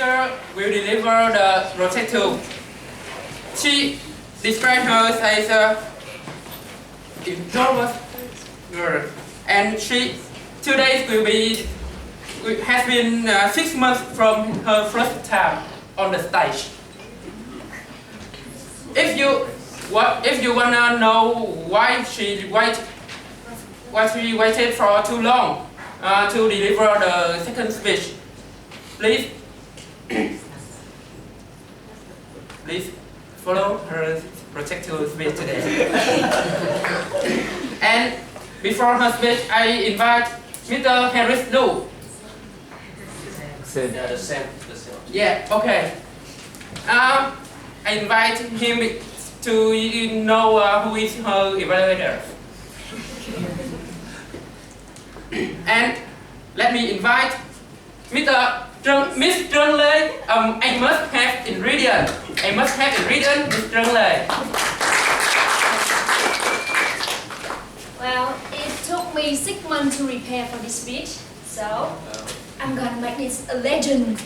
speaker will deliver the projectile. She described her as a introvert girl, and she today has been 6 months from her first time on the stage. If you wanna know why she waited for too long to deliver the second speech, please follow her projectile speech today. And before her speech, I invite Mr. Harris Lu. Yeah, the same. Yeah, okay. I invite him to know who is her evaluator. And let me invite Miss Trân Lê. I must have ingredient. Miss Trân Lê. Well, it took me 6 months to prepare for this speech, so I'm gonna make this a legend.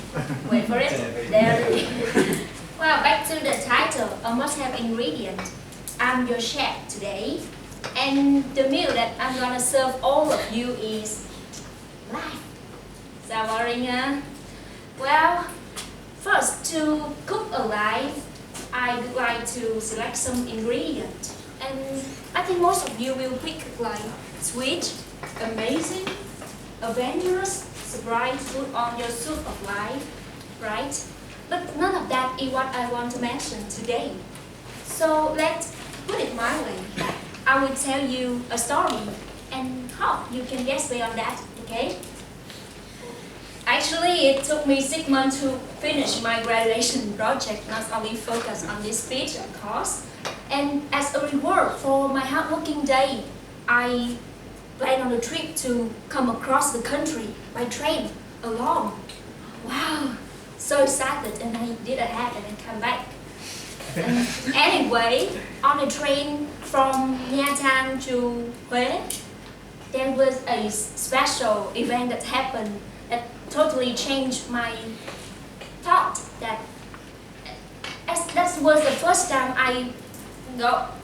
Wait for it. There it is. Well, back to the title, a must-have ingredient. I'm your chef today, and the meal that I'm gonna serve all of you is live. Sound boring, huh? Well, first, to cook alive, I would like to select some ingredients. And I think most of you will pick like sweet, amazing, adventurous, surprise food on your soup of life, right? But none of that is what I want to mention today. So let's put it my way. I will tell you a story and hope you can guess beyond that, okay? Actually, it took me 6 months to finish my graduation project, not only focus on this speech, of course. And as a reward for my hardworking day, I planned on a trip to come across the country by train alone. Wow, so excited, and I did a hack and then come back. And anyway, on the train from Nha Trang to Huế, there was a special event that happened that totally changed my thought. That was the first time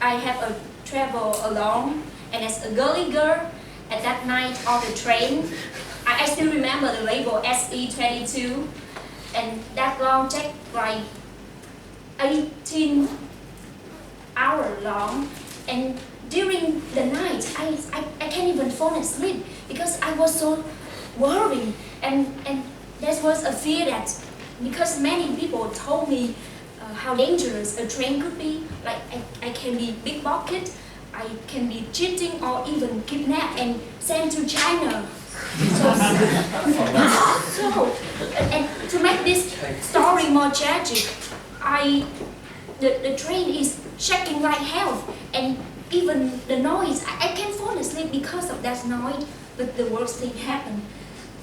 I have a travel alone, and as a girly girl, at that night on the train, I still remember the label SE22, and that long take like 18 hours long, and during the night I can't even fall asleep because I was so worried, and there was a fear that because many people told me how dangerous a train could be, like I can be pickpocketed, I can be cheating or even kidnapped and sent to China. And to make this story more tragic, the train is shaking like hell, and even the noise, I can't fall asleep because of that noise. But the worst thing happened.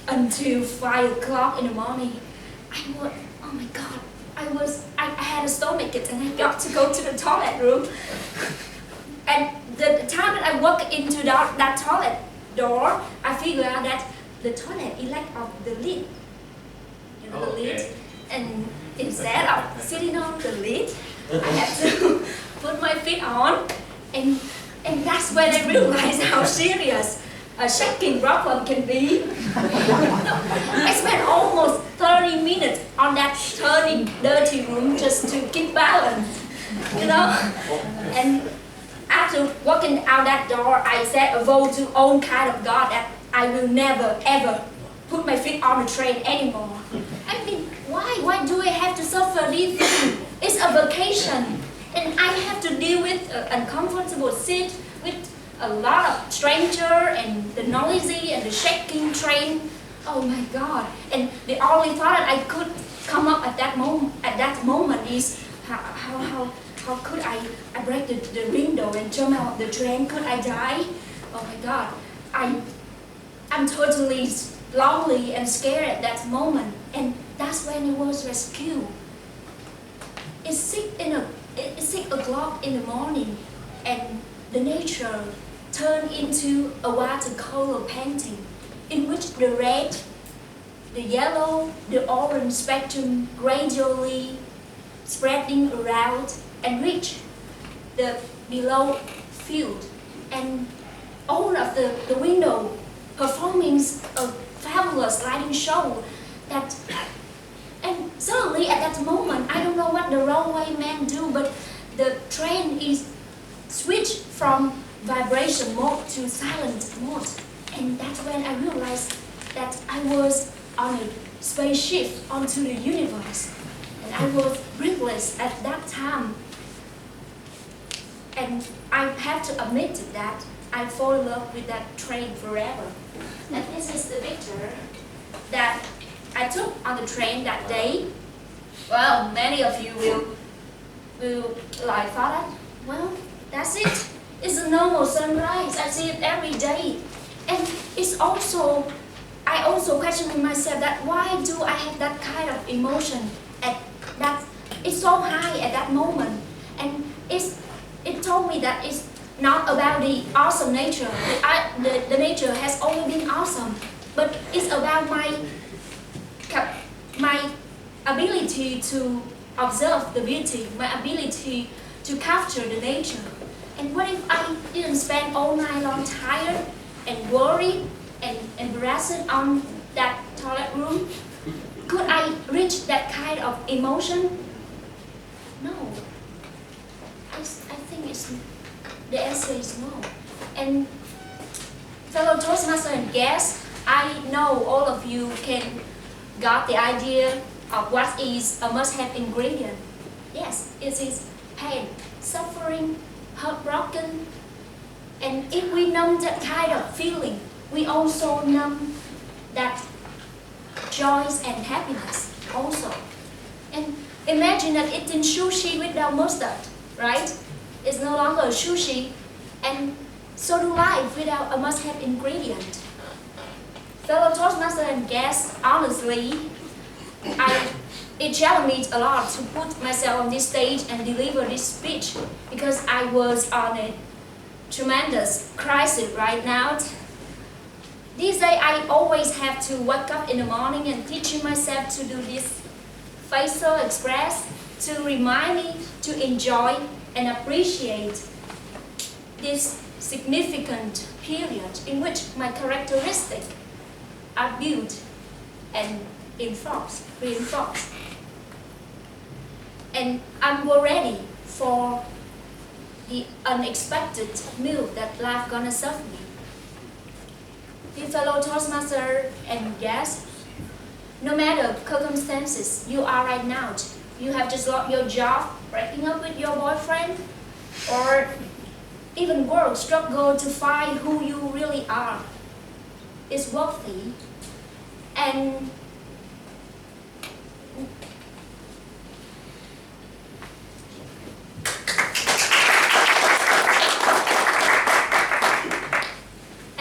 Until 5 o'clock in the morning, oh my God, I had a stomachache and I got to go to the toilet room. And the time that I walked into that toilet door, I figured out that the toilet is like of the lid. You know, the lid. And instead of sitting on the lid, I had to put my feet on, and that's when I realized how serious a shaking problem can be. I spent almost 30 minutes on that dirty room just to keep balance, you know. And after walking out that door, I said a vow to own kind of God that I will never ever put my feet on the train anymore. I mean, why do I have to suffer this thing? It's a vacation, and I have to deal with an uncomfortable seat, with a lot of stranger and the noisy and the shaking train. Oh my God! And the only thought that I could come up at that moment is how could I break the window and jump out of the train? Could I die? Oh my God! I'm totally lonely and scared at that moment, and that's when I was rescued. It's 6 o'clock in the morning, and the nature turned into a watercolor painting in which the red, the yellow, the orange spectrum gradually spreading around and reach the below field, and all of the window performing a fabulous lighting show that, and suddenly at that moment, I don't know what the runway man do, but the train is switched from vibration mode to silent mode, and that's when I realized that I was on a spaceship onto the universe, and I was breathless at that time. And I have to admit that I fall in love with that train forever. And this is the picture that I took on the train that day. Well, many of you will like thought that, well, that's it. It's a normal sunrise. I see it every day. And it's also, I also questioning myself that why do I have that kind of emotion at that, it's so high at that moment. And it told me that it's not about the awesome nature. The nature has always been awesome, but it's about my ability to observe the beauty, my ability to capture the nature. And what if I didn't spend all night long tired and worried and embarrassed on that toilet room? Could I reach that kind of emotion? No. I think the answer is no. And fellow Toastmaster and guests, I know all of you can got the idea of what is a must-have ingredient. Yes, it is pain, suffering, heartbroken. And if we numb that kind of feeling, we also numb that joys and happiness also. And imagine that eating sushi without mustard, right? It's no longer sushi, and so do life without a must-have ingredient. Fellow Toastmaster and guests, honestly, it challenged me a lot to put myself on this stage and deliver this speech because I was on a tremendous crisis right now. These days, I always have to wake up in the morning and teaching myself to do this facial express to remind me to enjoy and appreciate this significant period in which my characteristics are built and reinforced. And I'm ready for the unexpected meal that life gonna serve me. Dear fellow Toastmaster and guests, no matter circumstances you are right now, you have just lost your job, breaking up with your boyfriend, or even worse, struggle to find who you really are. It's worthy. And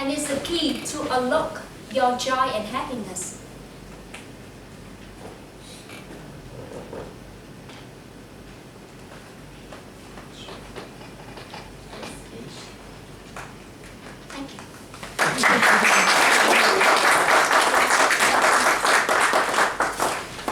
it's the key to unlock your joy and happiness.